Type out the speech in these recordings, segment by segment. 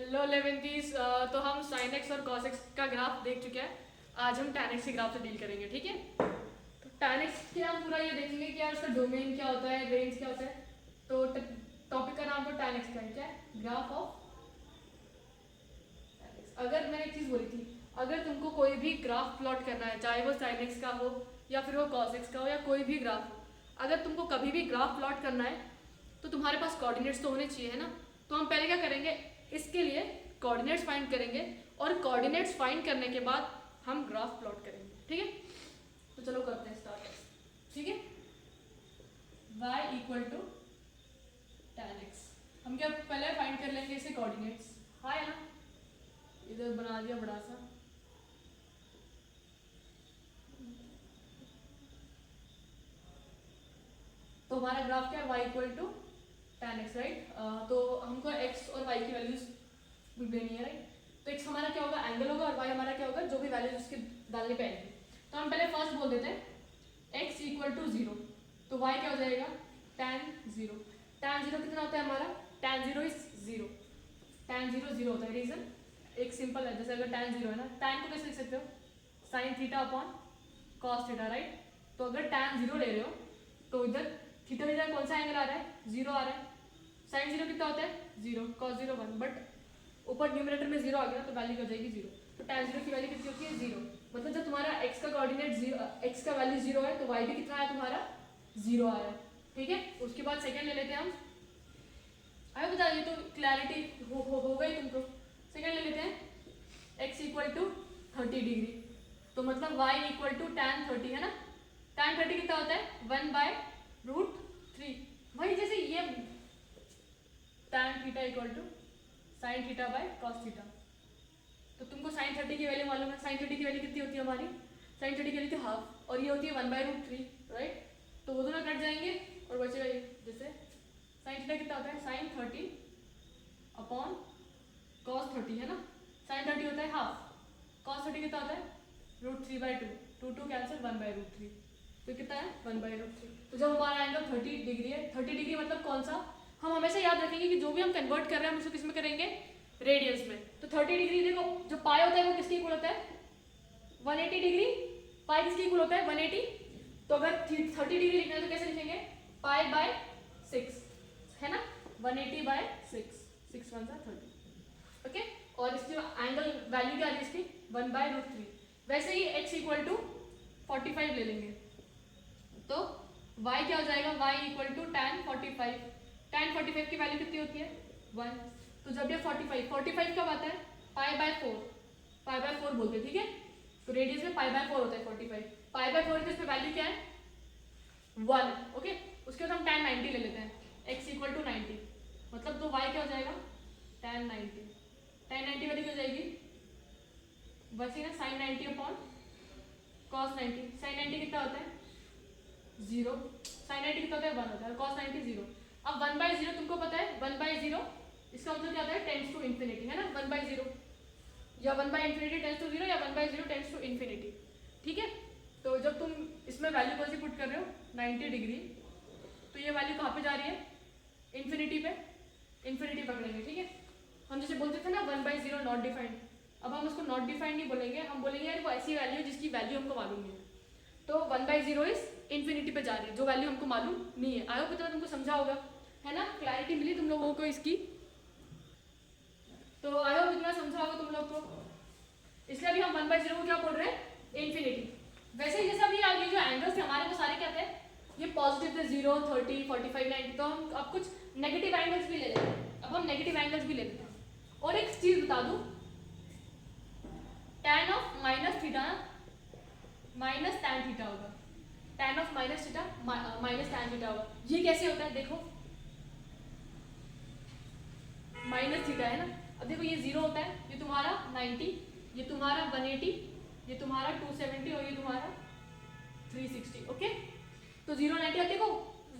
Hello 11th। तो हम sin x और cos x का ग्राफ देख चुके हैं। आज हम tan x के ग्राफ से डील करेंगे, ठीक है। तो tan x के हम पूरा ये देखेंगे कि यार उसका डोमेन क्या होता है, रेंज क्या होता है। तो टॉपिक का नाम तो tan x का है, क्या है, ग्राफ ऑफ tan x। अगर मैंने एक चीज़ बोली थी, अगर तुमको कोई भी ग्राफ प्लॉट करना है, चाहे वो sin x का हो या फिर वो cos x का हो या कोई भी ग्राफ हो, अगर तुमको कभी भी ग्राफ प्लॉट करना है तो तुम्हारे पास कोऑर्डिनेट्स तो होने चाहिए, है ना। तो हम पहले क्या करेंगे, इसके लिए कोऑर्डिनेट्स फाइंड करेंगे और कोऑर्डिनेट्स फाइंड करने के बाद हम ग्राफ प्लॉट करेंगे, ठीक है। तो चलो करते हैं स्टार्ट, ठीक है। y equal to tan x, हम क्या पहले फाइंड कर लेंगे इसके कोऑर्डिनेट्स। हाँ है ना, इधर बना दिया बड़ा सा। तो हमारा ग्राफ क्या है, y equal to tan x, right. तो हमको x और y की वैल्यूज देनी है, राइट। तो x हमारा क्या होगा, एंगल होगा, और y हमारा क्या होगा, जो भी वैल्यूज उसके डालने पे आएंगे। तो हम पहले फर्स्ट बोल देते हैं x इक्वल टू 0, तो y क्या हो जाएगा, tan 0। tan 0 कितना होता है हमारा, tan 0 इज 0, tan 0 0 होता है। रीजन एक सिंपल है, जैसे अगर tan 0 है ना, tan को कैसे लिख सकते हो, sin theta upon cos theta, right. तो अगर tan 0 ले रहे हो तो इधर थीटा की जगह कौन सा एंगल आ रहा है, 0 आ रहा है। sin 0 कितना होता है, 0, cos 0 1, बट ऊपर न्यूमरेटर में 0 आ गया तो वैल्यू हो जाएगी 0। तो tan 0 की वैल्यू कितनी होती है, 0। मतलब जब तुम्हारा x का कोऑर्डिनेट 0, x का वैल्यू 0 है तो y भी कितना है तुम्हारा, 0 आ रहा है, ठीक है। उसके बाद सेकंड ले लेते हैं हम। आगे बता, ये तो क्लैरिटी हो गई तुमको। सेकंड ले लेते हैं x इक्वल टू 30 डिग्री, तो मतलब y इक्वल टू tan 30 है ना। tan 30 कितना होता है, 1/√3। वही जैसे ये tan theta equal to sin theta by cos theta. तो तुमको sin 30 की वैल्यू मालूम है, sin 30 की वैल्यू कितनी होती है हमारी, sin 30 की वैल्यू थी हाफ, और ये होती है 1/√3, राइट। तो वो दोनों कट जाएंगे और बचेगा ये, जैसे sin थीटा कितना होता है, sin 30 अपॉन cos 30, है ना। sin 30 होता है हाफ, cos 30 कितना होता है, √3/2, 2 कैंसिल, 1/√3, तो कितना है 1/√3। तो जब हमारा एंगल 30 डिग्री है, 30 डिग्री मतलब कौन सा, हम हमेशा याद रखेंगे कि जो भी हम कन्वर्ट कर रहे हैं हम उसको किस में करेंगे, रेडियंस में। तो 30 डिग्री देखो, जो पाई होता है वो किसके इक्वल होता है, 180 डिग्री। पाई किसके इक्वल होता है, 180। तो अगर 30 डिग्री लिखना है तो कैसे लिखेंगे, पाई बाय 6, है ना, 180/6, 6 1 30, ओके। और इसकी एंगल वैल्यू क्या आ रही है इसकी, 1/√3। वैसे ही x इक्वल टू 45 ले लेंगे, तो y क्या हो जाएगा, y equal to tan 45। tan 45 की वैल्यू कितनी होती है, 1। तो जब ये 45 कब आता है, π/4, π/4 बोलते हैं, ठीक है। तो रेडियस में π/4 होता है 45, π/4 की इसमें वैल्यू क्या है, 1, ओके। उसके बाद हम tan 90 ले लेते हैं, x इक्वल टू 90, मतलब तो y क्या हो जाएगा, tan 90। tan 90 वैल्यू क्या हो जाएगी, बस ही ना, sin 90 अपॉन cos 90। sin 90 कितना होता है, 0, sin 90 कितना होता है, 1 होता है, cos 90 0। अब 1/0 तुमको पता है, 1/0 इसका मतलब क्या होता है, टेंड्स टू इन्फिनिटी, है ना। 1/0 या 1/∞ टेंड्स टू 0 या 1/0 टेंड्स टू इन्फिनिटी, ठीक है। तो जब तुम इसमें वैल्यू कौन सी पुट कर रहे हो, 90 डिग्री, तो ये वैल्यू कहाँ पे जा रही है, इन्फिनिटी पे, इन्फिनिटी पकड़ेंगे, ठीक है। हम जैसे बोलते थे ना 1/0 नॉट डिफाइंड, अब हम उसको नॉट डिफाइंड नहीं बोलेंगे, हम बोलेंगे यार वो ऐसी वैल्यू जिसकी वैल्यू हमको मालूम नहीं है। तो 1/0 इज इन्फिनिटी पे जा रही है, जो वैल्यू हमको मालूम नहीं है। आई होप इतना तुमको समझा होगा, है ना, क्लैरिटी मिली तुम लोगों को इसकी। तो आई होप इतना समझा होगा तुम लोग को, इसलिए अभी हम 1/0 को क्या बोल रहे हैं, इन्फिनिटी। वैसे ही जैसा भी आगे जो एंगल्स थे हमारे वो सारे क्या थे, ये पॉजिटिव थे, 0 30 45 90। तो हम अब कुछ नेगेटिव एंगल्स भी ले लेते हैं, अब हम नेगेटिव एंगल्स भी ले लेते हैं। और एक चीज बता दूं, tan of minus theta minus tan theta होगा, tan of minus theta minus tan theta होगा। ये कैसे होता है, देखो माइनस थीटा है ना, अब देखो ये 0 होता है, ये तुम्हारा 90, ये तुम्हारा 180, ये तुम्हारा 270 और ये तुम्हारा 360, ओके। तो 0 90, अब देखो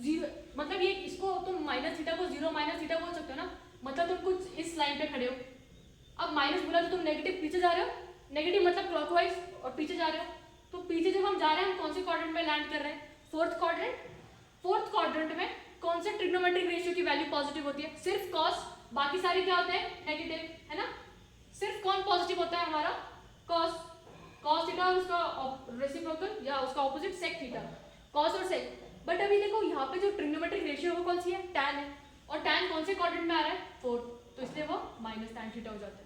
0 मतलब ये, इसको तुम माइनस थीटा को 0 माइनस थीटा बोल सकते हो ना, मतलब तुम कुछ इस लाइन पे खड़े हो। अब माइनस बोला तो तुम नेगेटिव पीछे जा रहे हो, नेगेटिव मतलब क्लॉकवाइज और पीछे जा रहे हो। तो पीछे जब हम जा रहे हैं, हम कौन से क्वाड्रेंट में लैंड कर रहे हैं, फोर्थ क्वाड्रेंट। फोर्थ क्वाड्रेंट में कौन से ट्रिग्नोमेट्रिक रेशियो की वैल्यू पॉजिटिव होती है, सिर्फ cos बाकी सारे क्या होते हैं नेगेटिव, है ना। सिर्फ कौन पॉजिटिव होता है हमारा, कॉस, कॉस थीटा और उसका रेसिप्रोकल या उसका ऑपोजिट सेक थीटा, कॉस और सेक। बट अभी देखो यहाँ पे जो ट्रिग्नोमेट्रिक रेशियो है वो कौन सी है, टैन है, और टैन कौन से क्वाड्रेंट में आ रहा है, 4, तो इसलिए वो माइनस टैन थीटा हो जाता है।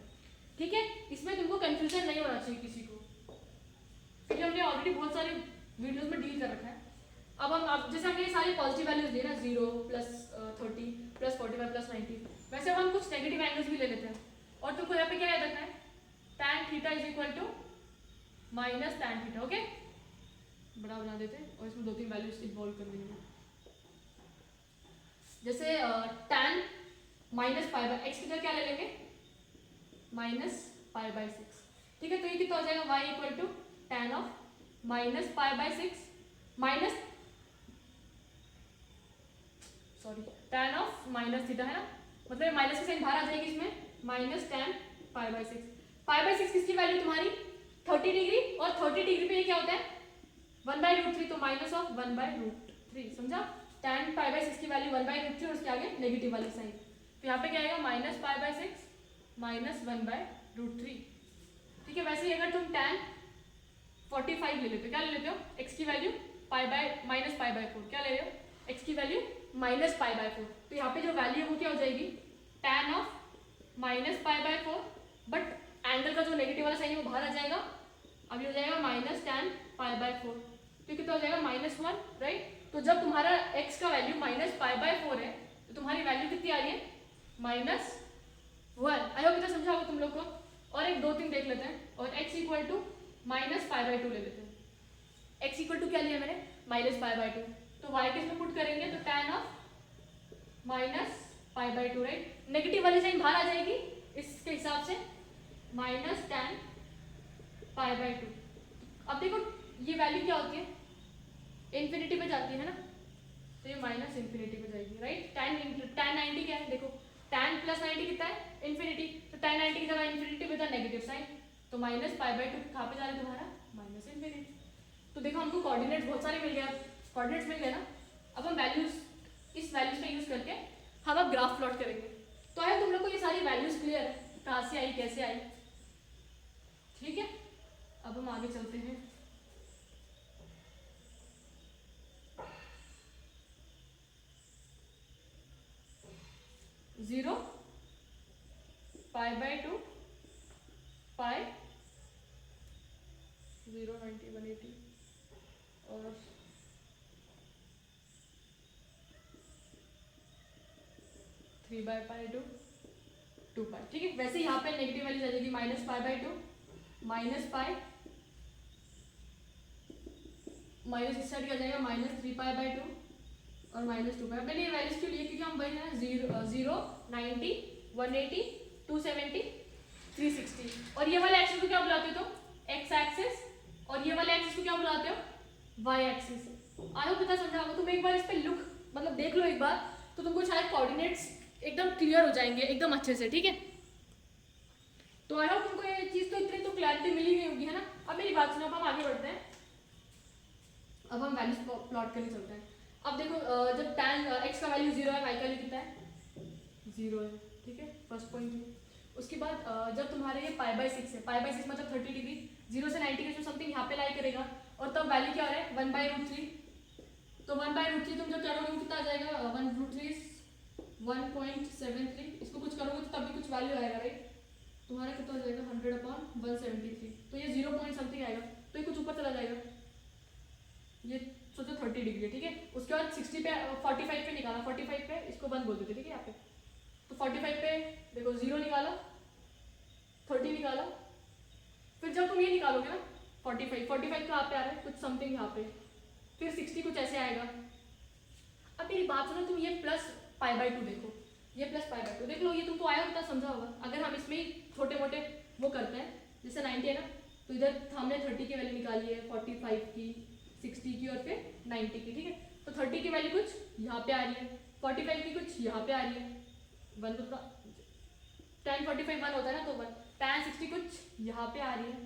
ठीक है, इसमें तुमको कंफ्यूजन नहीं होना चाहिए किसी को, क्योंकि हमने ऑलरेडी बहुत सारे वीडियोस में डील कर रखा है। अब जैसे हमने ये सारी पॉजिटिव वैल्यूज दी ना, 0 प्लस 30 प्लस 45 प्लस 90, वैसे अब हम कुछ नेगेटिव एंगल्स भी ले लेते हैं। और तुमको यहाँ पे क्या याद रखना है, tan theta is equal to minus tan theta. Okay, बड़ा बना देते हैं और इसमें 2-3 वैल्यूज इन्वॉल्व कर देंगे। जैसे tan minus pi bye x की जगह क्या ले लेंगे, माइनस पाई बाय 6। ठीक है, तो ये कितना हो जाएगा, y equal to tan of minus pi by 6 minus tan of minus theta, है ना, मतलब माइनस की साइन बाहर आ जाएगी इसमें, minus tan pi by 6। Pi by 6 किसकी वैल्यू तुम्हारी 30 डिग्री, और 30 डिग्री पे ये क्या होता है 1/√3, तो माइनस ऑफ 1/√3, समझा। tan पाई बाय 6 की वैल्यू 1/√3 और उसके आगे नेगेटिव वाली साइन, तो यहाँ पे क्या आएगा माइनस पाई बाय 6 माइनस 1/√3। ठीक है, वैसे ही अगर तुम tan 45 ले लेते हो, क्या ले लेते हो, x की value pi by minus pi bye 4, क्या ले रहे हो x की वैल्यू माइनस पाई बाय 4, तो यहाँ पे जो वैल्यू है वो क्या हो जाएगी tan of minus pi bye 4, but angle का जो नेगेटिव वाला साइन है वो बाहर आ जाएगा, अभी हो जाएगा माइनस tan पाई बाय 4, तो कितना हो जाएगा -1, राइट। तो जब तुम्हारा x का वैल्यू माइनस पाई बाय 4 है तो तुम्हारी वैल्यू कितनी आ रही है -1। आई होप इतना समझा होगा तुम लोग को। और एक 2-3 देख लेते हैं, और x equal to minus pi by 2 ले लेते हैं। x इक्वल टू क्या लिया मैंने, माइनस पाई बाय 2, तो y किस में पुट करेंगे, तो tan of minus pi by 2, right. Negative वाली साइन बाहर आ जाएगी इसके हिसाब से, माइनस tan पाई बाय 2। अब देखो ये वैल्यू क्या होती है, इन्फिनिटी पे जाती है ना, तो ये माइनस इन्फिनिटी पे जाएगी, राइट। tan 90 क्या है, देखो tan प्लस 90 कितना है, इन्फिनिटी, तो tan 90 की जगह इन्फिनिटी पे था नेगेटिव साइन, तो माइनस पाई बाय 2 कहाँ पे जा रहा है तुम्हारा, माइनस इन्फिनिटी। तो देखो हमको कोऑर्डिनेट्स बहुत सारे मिल गए, कोऑर्डिनेट्स मिल गए ना। अब हम वैल्यूज, इस वैल्यूज का यूज करके हम अब ग्राफ प्लॉट करेंगे। तो आया तुम लोग को ये सारी वैल्यूज क्लियर है, कहाँ से आई कैसे आई, ठीक है। अब हम आगे चलते हैं। जीरो पाई बाय 2 पाई 0 90 180 और 3 बाय पाई 2 पाई। ठीक है, वैसे यहाँ पे नेगेटिव वैल्यू आ जाएगी minus pi by 2 minus pi, minus इस साइड क्या जाएगा -3 पाई बाय 2 और -2 पाई। मैंने ये वैल्यूज क्यों लिए, क्योंकि हम वही है 0 90 180 270 360, और ये वाले एक्सिस को क्या बुलाते हो तो एक्स एक्सिस, और ये वाले एक्सिस को क्या बुलाते हो वाई एक्सिस। आई होप पता समझा होगा। तुम एक बार इस पे लुक मतलब देख लो एक बार, तो तुमको शायद कोऑर्डिनेट्स एकदम क्लियर हो जाएंगे एकदम अच्छे से, ठीक है। तो आई होप तुमको ये चीज तो इतनी तो क्लैरिटी मिली हुई होगी, है ना। अब मेरी बात सुनो, अब हम आगे बढ़ते हैं, अब हम वैल्यूज प्लॉट करने चलते हैं। अब देखो जब tan x का वैल्यू 0 है, y का वैल्यू कितना है 0 है, ठीक है, फर्स्ट पॉइंट। उसके बाद जब तुम्हारे ये पाई बाय 6 है, पाई बाय 6 मतलब 30 डिग्री, 0 से 90 के समथिंग यहाँ पे लाई करेगा, और तब वैल्यू क्या हो रहा है 1/√3, तो 1/√3 तुम जब करोगे कितना आ जाएगा 1/√3 1.73, इसको कुछ करोगे तो तब भी कुछ वैल्यू आएगा, राइट। तुम्हारा कितना हो जाएगा 100/173, तो ये 0 पॉइंट समथिंग आएगा, तो ये कुछ ऊपर चला जाएगा, ये सोचो 30 डिग्री है, ठीक है। उसके बाद 60 पे 45 पे निकाला, 45 पे इसको 1 बोल देते, ठीक है यहाँ पे, तो 45 पे देखो 0 निकाला, 30 निकाला, फिर जब तुम ये निकालोगे ना 45 कहाँ पे आ रहा है कुछ समथिंग यहाँ पे, फिर 60 कुछ ऐसे आएगा। अब मेरी बात सुनो, तुम ये प्लस पाई बाय 2 देखो, ये प्लस पाई बाय 2 देख लो, ये तुमको आया होता समझा होगा। अगर हम इसमें ही छोटे मोटे वो करते हैं, जैसे 90 है ना, तो इधर हमने 30 की वैल्यू निकाली है, 45 की, 60 की और फिर 90 की, ठीक है। तो 30 की वैल्यू कुछ यहाँ पे आ रही है, 45 की कुछ यहाँ पे आ रही है, 1 तो tan 45 1 होता है ना, तो 1, tan 60 कुछ यहाँ पे आ रही है,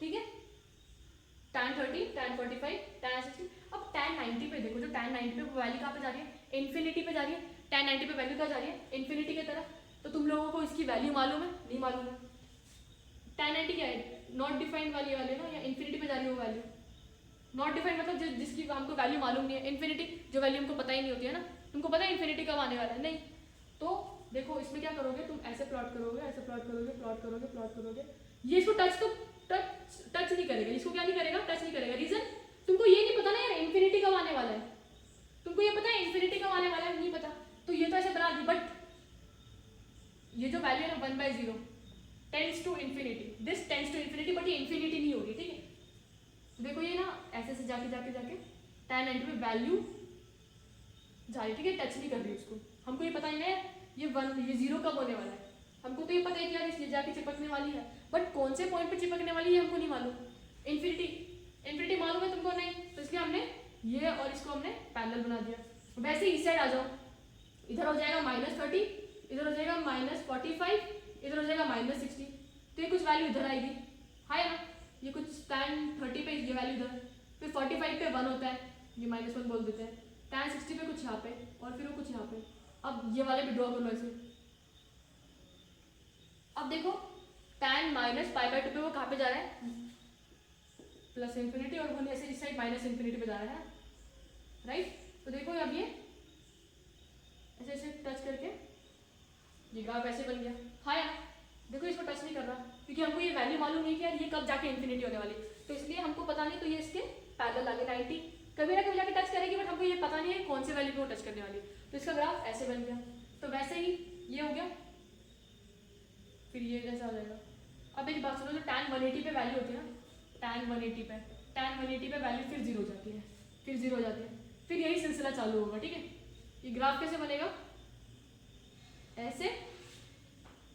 ठीक है, tan 30 tan 45 tan 60। अब tan 90 पे देखो, जो tan 90 पे वैल्यू कहाँ पे जा रही है, इन्फिनिटी पे जा रही है। tan 90 पे वैल्यू क्या जा रही है, इन्फिनिटी की तरफ, तो तुम लोगों को इसकी वैल्यू मालूम है? नहीं मालूम है। tan 90 क्या है? नॉट डिफाइंड वाली वैल्यू ना, या इन्फिनिटी पे जा रही है वो वैल्यू। नॉट डिफाइंड मतलब जिसकी हमको वैल्यू मालूम नहीं है। इन्फिनिटी जो वैल्यू हमको पता ही नहीं होती है ना, तुमको पता है इन्फिनिटी कब आने वाला है? नहीं। तो देखो इसमें क्या करोगे तुम, ऐसे प्लॉट करोगे, ऐसे प्लॉट करोगे, प्लॉट करोगे, प्लॉट करोगे, ये इसको टच नहीं करेगा। इसको क्या नहीं करेगा? टच नहीं करेगा। रीजन, तुमको ये नहीं पता ना यार इन्फिनिटी कब आने वाला है। तुमको ये पता है इन्फिनिटी कब आने वाला है? नहीं पता। तो ये तो ऐसे बना दी, बट ये जो वैल्यू है ना 1/0 tends to infinity, this tends to infinity, but ये इन्फिनिटी नहीं हो रही, ठीक है। देखो ये ना ऐसे से जाके जाके जाके tan 90 में वैल्यू जा रही है, ठीक है, टच नहीं कर रही उसको। हमको ये पता ही नहीं है ये 0 कब होने वाला है। हमको तो ये पता है कि यार इसलिए जाके चिपकने वाली है, बट कौन से पॉइंट पे चिपकने वाली है हमको नहीं मालूम। इन्फिनिटी मालूम है तुमको? नहीं। तो इसलिए हमने ये और इसको हमने पैरेलल बना दिया। वैसे इस साइड आ जाओ, इधर हो जाएगा -30, इधर हो जाएगा -45, इधर हो जाएगा -60, तो ये कुछ वैल्यू इधर आएगी, है ना। ये कुछ tan 30 पे ये वैल्यू इधर, फिर 45 पे 1 होता है, ये -1 बोल देते हैं, tan 60 पे कुछ यहाँ पे, और फिर वो कुछ यहाँ पे। अब ये वाले भी ड्रॉ कर लो ऐसे। अब देखो tan -π/2 पे वो कहाँ पे जा रहा है? +∞, और वो ऐसे इस साइड -∞ पे जा रहा है, राइट। तो देखो अब ये ऐसे ऐसे टच करके ये ग्राफ ऐसे बन गया, हाँ यार। देखो इसको टच नहीं कर रहा क्योंकि हमको ये वैल्यू मालूम नहीं कि यार ये कब जाके इन्फिनिटी होने वाली, तो इसलिए हमको पता नहीं। तो ये इसके पैरेलल आगे 90 कभी ना कभी जाके टच करेगी, बट हमको ये पता नहीं है कौन से वैल्यू पे वो टच करने वाली। तो इसका ग्राफ ऐसे बन गया। तो वैसे ही ये हो गया, फिर ये जैसा हो जाएगा। अब एक बात सुनो, जो tan 180 पे वैल्यू होती है ना, tan 180 पे वैल्यू फिर 0 हो जाती है, फिर 0 हो जाती है, फिर यही सिलसिला चालू होगा, ठीक है। ये ग्राफ कैसे बनेगा? ऐसे,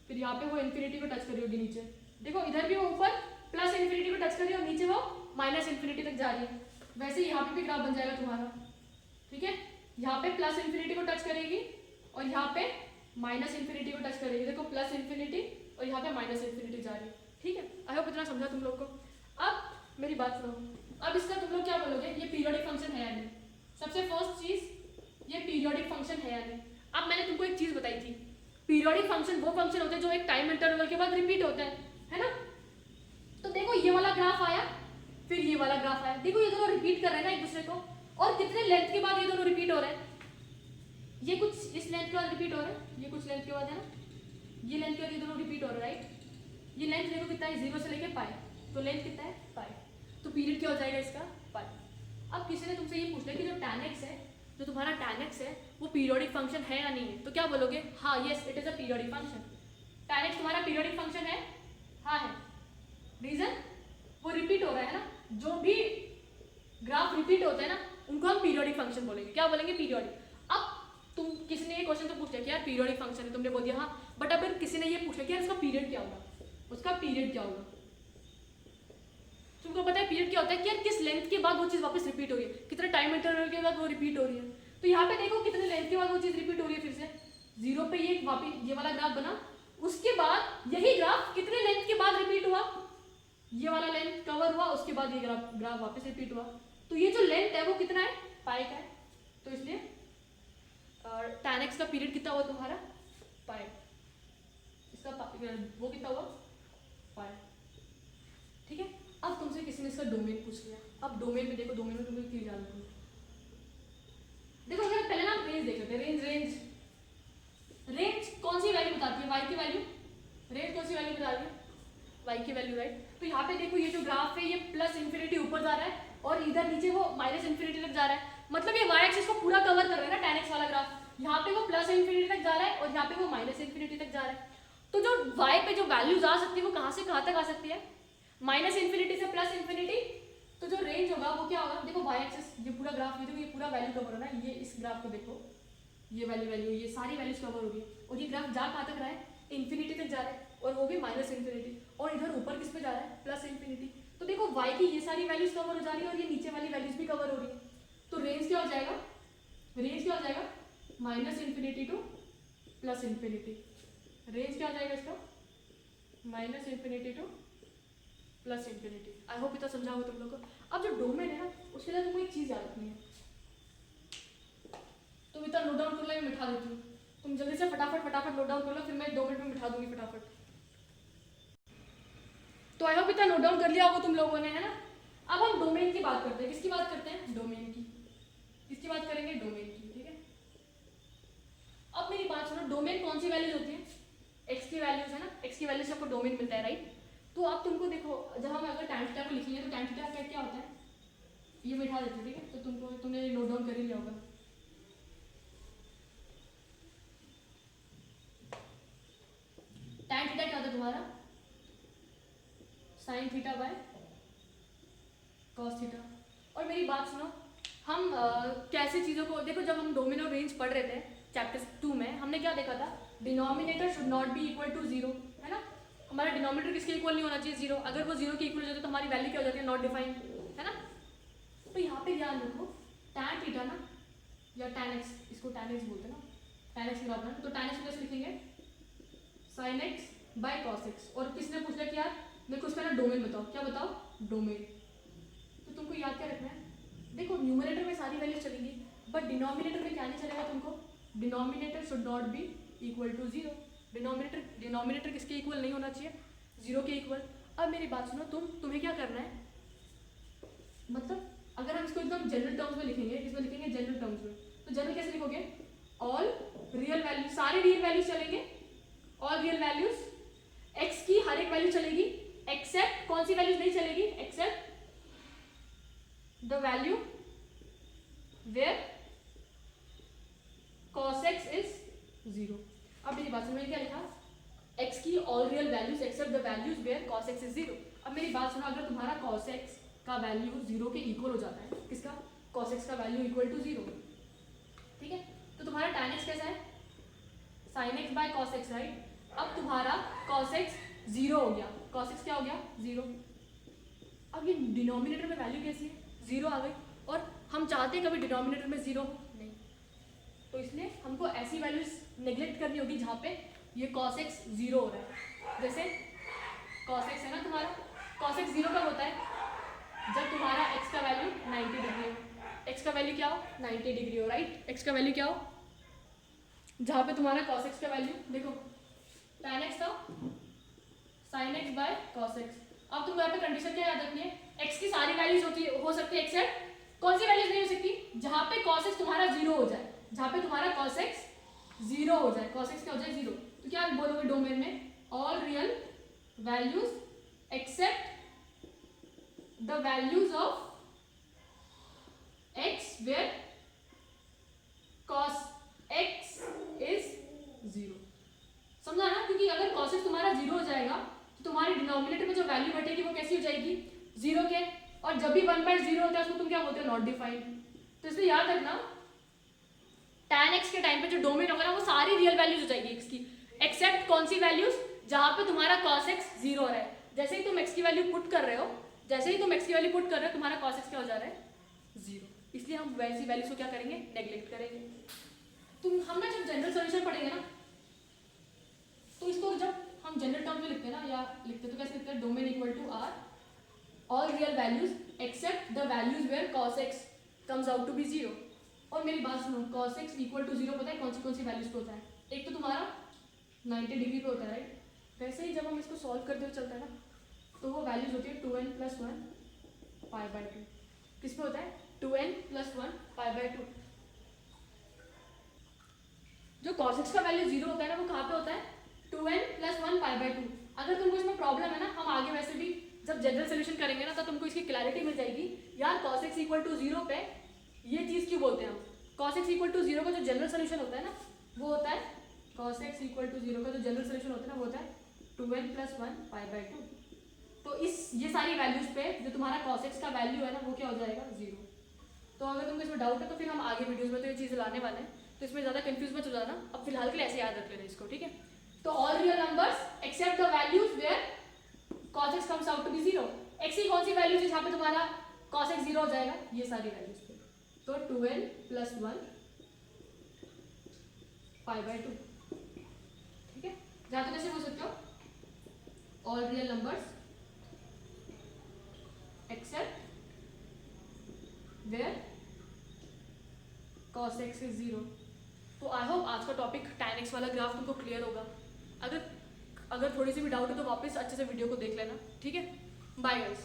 फिर यहाँ पे वो इन्फिनिटी को टच करी होगी नीचे। देखो इधर भी वो ऊपर +∞ को टच कर रही है और नीचे वो -∞ तक जा रही है। वैसे यहाँ पे भी ग्राफ बन जाएगा तुम्हारा, ठीक है। यहाँ पे +∞ को टच करेगी और यहाँ पे -∞ को टच करेगी। देखो +∞ और यहाँ पे -∞ जा रही है, ठीक है। आई होप इतना समझा तुम लोग को। अब मेरी बात सुनो, अब इसका तुम लोग क्या बोलोगे? ये पीरियोडिक फंक्शन है या नहीं? सबसे फर्स्ट चीज, ये पीरियोडिक फंक्शन है या नहीं? अब मैंने तुमको एक चीज बताई थी, पीरियोडिक फंक्शन वो फंक्शन होते हैं जो एक टाइम इंटरवल के बाद रिपीट होते हैं, है ना। तो देखो ये वाला ग्राफ आया, फिर ये वाला ग्राफ आया। देखो ये दोनों रिपीट कर रहे हैं ना एक दूसरे को, और कितने लेंथ के बाद ये दोनों रिपीट हो रहे हैं? ये कुछ इस लेंथ के बाद रिपीट हो रहे हैं, ये कुछ लेंथ के बाद, है ना। ये लेंथ के बाद ये दोनों रिपीट हो रहे हैं, राइट। ये लेंथ देखो कितना है, 0 से लेके पाई, तो लेंथ कितना है? पाई। तो पीरियड क्या हो जाएगा इसका? पाई। अब किसी ने तुमसे ये पूछ लिया कि जो tan x है, जो तुम्हारा tan x है, वो पीरियोडिक फंक्शन है या नहीं है? तो क्या बोलोगे? हाँ, yes it is a periodic function. tan x तुम्हारा पीरियोडिक फंक्शन है? हाँ है। रीजन, वो रिपीट हो रहा है ना। जो भी ग्राफ रिपीट होते हैं ना, उनको हम पीरियोडिक फंक्शन बोलेंगे। क्या बोलेंगे? पीरियोडिक। अब तुम किसी ने ये क्वेश्चन तो पूछ लिया कि यार पीरियोडिक फंक्शन है, तुमने बोल दिया हाँ, बट अगर किसी ने ये पूछा कि यार इसका पीरियड क्या होगा, उसका पीरियड क्या होगा? तुमको पता है पीरियड क्या होता है कि यार किस लेंथ के बाद वो चीज वापस रिपीट हो रही है, कितने टाइम इंटरवल के बाद वो रिपीट हो रही है। तो यहाँ पे देखो कितने लेंथ के बाद वो चीज रिपीट हो रही है, फिर से 0 पे ये वापस ये वाला ग्राफ बना, उसके बाद यही ग्राफ कितने लेंथ के बाद रिपीट हुआ, ये वाला लेंथ कवर हुआ, उसके बाद ये ग्राफ वापस रिपीट हुआ। तो ये जो लेंथ है वो कितना है? पाई का है। तो इसलिए tan x का पीरियड कितना हुआ तुम्हारा? पाई। इसका वो कितना हुआ? पाई, ठीक है। अब तुमसे किसी ने इसका डोमेन पूछ लिया। अब डोमेन में देखो, डोमेन में तुम्हें क्यों जान दो। देखो अगर पहले ना रेंज देख लेते हैं। रेंज कौन सी वैल्यू बताती है? y की वैल्यू। रेंज कौन सी वैल्यू बताती है? y की वैल्यू, राइट। तो यहाँ पे देखो ये जो ग्राफ है ये +∞ ऊपर जा रहा है और इधर नीचे वो -∞ तक जा रहा है। मतलब ये y एक्सिस को पूरा कवर कर रहा है ना tan x वाला ग्राफ। यहाँ पे वो +∞ तक जा रहा है और यहाँ पे वो -∞ तक जा रहा है। तो जो y पे जो वैल्यूज आ सकती है वो कहाँ से कहाँ तक आ सकती है? -∞ से +∞। तो जो रेंज होगा वो क्या होगा? देखो y एक्सिस, ये पूरा ग्राफ, ये देखो ये पूरा वैल्यू कवर हो रहा है। ये इस ग्राफ को देखो, ये वैल्यू ये सारी वैल्यूज कवर हो रही है और ये ग्राफ जा कहाँ तक रहा है? इन्फिनिटी तक जा रहा है और वो भी -∞। और इधर ऊपर किस पे जा रहा है? +∞। तो देखो y की ये सारी वैल्यूज कवर हो जा रही है और ये नीचे वाली वैल्यूज भी कवर हो रही है। तो रेंज क्या हो जाएगा? रेंज क्या हो जाएगा? -∞ टू +∞। रेंज क्या हो जाएगा इसका? -∞ टू +∞। आई होप इतना समझा हो तुम लोग को। अब जो डोमेन है ना, उसके लिए तुमको एक चीज याद रखनी है। तुम इतना नोट डाउन कर लो, मैं मिठा देती हूँ। तुम जल्दी से फटाफट फटाफट नोट डाउन कर लो, फिर मैं 2 मिनट में बिठा दूंगी फटाफट। तो आई होप इतना नोट डाउन कर लिया होगा तुम लोगों ने, है ना। अब हम डोमेन की बात करते हैं। किसकी बात करते हैं? डोमेन की। किसकी बात करेंगे? डोमेन की, ठीक है। अब मेरी बात सुनो, डोमेन कौन सी वैल्यूज होती है? एक्स की वैल्यूज है ना, एक्स की वैल्यू से आपको डोमेन मिलता है, राइट। तो अब तुमको देखो, जब हम अगर tan थीटा को लिखेंगे तो tan थीटा क्या होता है, ये बिठा देते हैं, ठीक है। तो तुमने नोट डाउन कर ही लिया होगा। tan थीटा क्या होता है तुम्हारा? sin theta by cos theta. और मेरी बात सुनो, हम कैसे चीज़ों को देखो, जब हम डोमेन और रेंज पढ़ रहे थे चैप्टर 2 में, हमने क्या देखा था? Denominator should not be equal to 0, है ना। हमारा डिनोमिनेटर किसके इक्वल नहीं होना चाहिए? 0। अगर वो 0 के इक्वल हो जाता है तो हमारी वैल्यू क्या हो जाती है? नॉट डिफाइंड, है ना। तो यहाँ पे ध्यान रखो, tan थीटा ना या tan x, इसको tan x बोलते हैं ना, tan x निकालना है तो tan x को कैसे लिखेंगे? sin x by cos x। और किसने पूछा कि यार मेरे को उसका ना डोमेन बताओ, क्या बताओ? डोमेन। तो तुमको याद क्या रखना है? देखो न्यूमरेटर में सारी वैल्यूज चलेंगी, बट डिनोमिनेटर में क्या नहीं चलेगा तुमको? Denominator should not be equal to 0। Denominator किसके इक्वल नहीं होना चाहिए? 0 के इक्वल। अब मेरी बात सुनो, तुम्हें क्या करना है, मतलब अगर हम इसको एकदम जनरल टर्म्स में लिखेंगे, इसमें लिखेंगे जनरल टर्म्स में, तो जनरल कैसे लिखोगे? ऑल रियल वैल्यूज, सारे रियल वैल्यूज चलेंगे, ऑल रियल वैल्यूज, एक्स की हर एक वैल्यू चलेगी, एक्सेप्ट कौन सी वैल्यूज नहीं चलेगी? Except the value where cos x is 0। अब मेरी बात सुनो, क्या लिखा? x की all real values except the values where cos x is 0। अब मेरी बात सुनो, अगर तुम्हारा cos x का वैल्यू 0 के इक्वल हो जाता है, किसका? cos x का वैल्यू इक्वल टू 0, ठीक है। तो तुम्हारा tan x कैसा है? sin x by cos x, right. अब तुम्हारा cos x 0 हो गया, cos x क्या हो गया? 0। अब ये डिनोमिनेटर में वैल्यू कैसी है? 0 आ गई। और हम चाहते हैं कभी डिनोमिनेटर में 0 नहीं, तो इसलिए हमको ऐसी वैल्यूज नेग्लेक्ट करनी होगी जहाँ पे ये cos x 0 हो रहा है। जैसे cos x है ना तुम्हारा, cos x 0 कब होता है? जब तुम्हारा x का वैल्यू 90 डिग्री हो। x का वैल्यू क्या हो? 90 डिग्री हो, राइट। x का वैल्यू क्या हो? जहाँ पे तुम्हारा cos x का वैल्यू, देखो tan x था sin x by cos x। अब तुमको यहाँ पे कंडीशन क्या याद रखनी है? x की सारी वैल्यूज हो सकती है, एक्सेप्ट कौन सी वैल्यूज नहीं हो सकती? जहाँ पे cos x तुम्हारा 0 हो जाए, जहाँ पे तुम्हारा cos x 0 हो जाए, cos x क्या हो जाए? 0। तो क्या बोलोगे डोमेन में? All real values except the values of x where cos x is 0। समझा ना? क्योंकि अगर cos x तुम्हारा 0 हो जाएगा तो तुम्हारी डिनोमिनेटर में जो वैल्यू बटेगी वो कैसी हो जाएगी? 0 के। और जब भी 1/0 होता है उसको तुम क्या बोलते हो? Not defined. तो इसलिए याद रखना, tan x के टाइम पे जो डोमेन होगा ना वो सारी रियल वैल्यूज हो जाएगी x की, एक्सेप्ट कौन सी वैल्यूज? जहां पे तुम्हारा cos x 0 हो रहा है। जैसे ही तुम x की वैल्यू पुट कर रहे हो, तुम्हारा cos x क्या हो जा रहा है? 0। इसलिए हम वैसी वैल्यूज को क्या करेंगे? नेग्लेक्ट करेंगे। हम ना जब जनरल सॉल्यूशन पढ़ेंगे ना, तो इसको जब हम जनरल टर्म में लिखते हैं ना, या लिखते तो कैसे लिखते हैं? Domain equal to R all real values except the values where cos x comes out to be 0। और मेरी बात सुनो, cos x इक्वल टू 0 पता है कौन सी वैल्यूज पे होता है? एक तो तुम्हारा 90 डिग्री पे होता है, राइट। वैसे ही जब हम इसको सॉल्व करते हुए चलता है ना, तो वो वैल्यूज होती है 2n + 1 π/2। किस पे होता है? 2n + 1 π/2। जो cos x का वैल्यू 0 होता है ना, वो कहाँ पे होता है? 2n + 1 π/2। अगर तुमको इसमें प्रॉब्लम है ना, हम आगे वैसे भी जब जनरल सोल्यूशन करेंगे ना, तो तुमको इसकी क्लैरिटी मिल जाएगी। यार cos x इक्वल टू 0 पे ये चीज़ क्यों बोलते हैं हम? cos x इक्वल टू 0 का जो जनरल सोल्यूशन होता है ना, वो होता है cos x इक्वल टू 0 का जो जनरल सोल्यूशन होता है ना, वो होता है 2n + 1 π/2। तो ये सारी वैल्यूज पे जो तुम्हारा cos x का वैल्यू है ना, वो क्या हो जाएगा? 0। तो अगर तुमको इसमें डाउट है तो फिर हम आगे वीडियोस में तो ये चीज़ लाने वाले हैं, तो इसमें ज़्यादा कंफ्यूज मत हो जाना। अब फिलहाल के लिए ऐसे याद रख लेना इसको, ठीक है। तो all real numbers except the values where cos x comes out to be 0। x की कौन सी वैल्यूज है जहाँ पे तुम्हारा cos x 0 हो जाएगा? ये सारी वैल्यूज पे। तो 2n + 1 π/2, ठीक है। जहाँ तो कैसे बोल सकते हो? All real numbers except where cos x is 0। तो आई होप आज का टॉपिक tan x वाला ग्राफ तुमको क्लियर होगा। अगर थोड़ी सी भी डाउट है तो वापस अच्छे से वीडियो को देख लेना, ठीक है। Bye guys.